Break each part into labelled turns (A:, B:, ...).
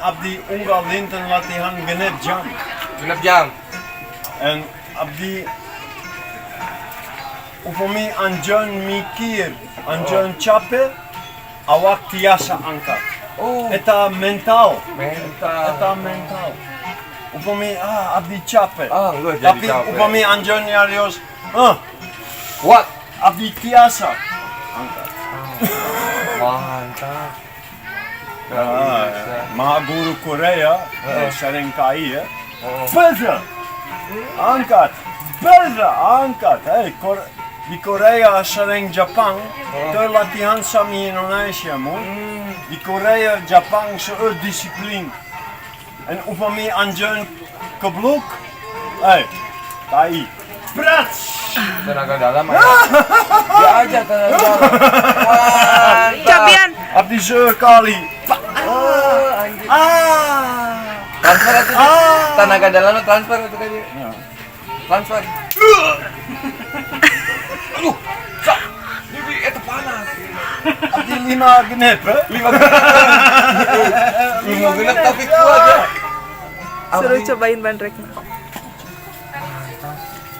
A: abdi unggal linten latihan genep jam.
B: Genep jam.
A: En abdi upami anjeun mikir, anjeun capek, awak tiasa angkat.
B: Oh,
A: Eta mental.
B: mental.
A: Eta mental. Upami abdi capek.
B: Lu jadi
A: Tapi
B: capek.
A: upami anjeun nyarios,
B: What?
A: abdi tiasa angkat.
B: Mantap.
A: Maha guru Korea, sering kai ya.
B: Oh.
A: Beza, angkat, beza, angkat. Di Korea sering Jepang, terlatihan sami Indonesia mo. Di Korea, Jepang disiplin. En upami anjeun kebluk, kai, prats.
B: Tenaga dalam aja. Dia aja tenaga dalam. Mantap.
C: Capian.
A: Abdi sekali.
B: Transfer itu tenaga dalam transfer itu kan dia. Transfer. Aduh, sak. Ini itu panas.
A: Abdi 5 genep,
B: 5 genep tapi kuat ya.
C: Suruh cobain bandrekna.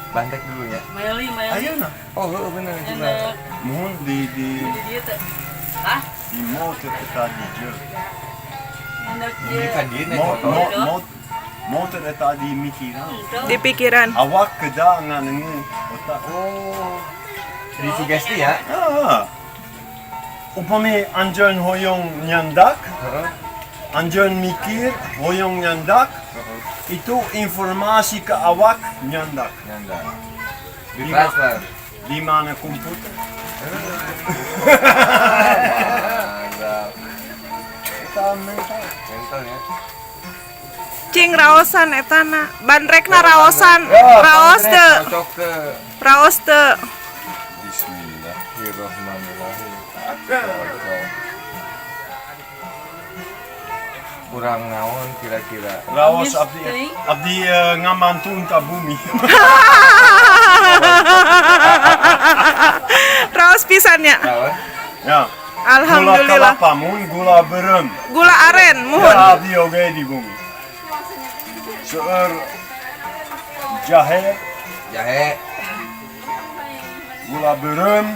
B: Bantek dulu ya.
D: Meli.
A: Ayo nah.
B: Oh, benar.
D: Enak.
A: Mohon di
D: Dia teh. Hah?
A: motor eta di jeu.
D: Enak
B: Ini
D: dia.
B: kan dia naik motor.
A: Motor eta di mikiran.
C: Di pikiran.
A: Awak keda nganengeun otak.
B: Oh. Disugesti ya.
A: Upami anjeun hoyong nyandak,
B: Heeh.
A: anjeun mikir hoyong nyandak, itu informasi ke awak nyandak.
B: Nyanda. Di transfer.
A: Di mana komputer?
B: Mantap.
A: Eta mental.
B: Mental ya.
C: Cing raosan etana. Bandrekna raosan.
B: Ya,
C: Raos teu.
B: cocok ke.
C: Raos teu.
B: Bismillahirrahmanirrahim. Kurang naon kira-kira.
A: Raos
D: Geus
A: abdi
D: teuing.
A: abdi ngamantun ka bumi.
C: Raos pisannya.
B: Naon?
A: Ya.
C: Alhamdulillah.
A: Gula kelapa mun gula berem.
C: Gula aren muhun.
A: Ya abdi oge di bumi. Seueur jahe,
B: Jahe.
A: gula berem,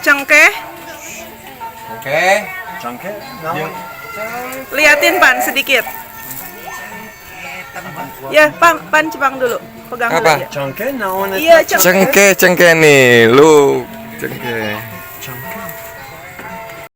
C: Cengkeh.
B: Oke.
A: cangkeh,
B: Jeung
C: Liatin pan sedikit. Ya, pan Cipang dulu. Pegang dulu
B: Apa?
C: ya.
A: cangkeh naon eta?
C: Iya, cengkeh.
B: cengkeh nih, lu cengkeh.
A: Cangkeh.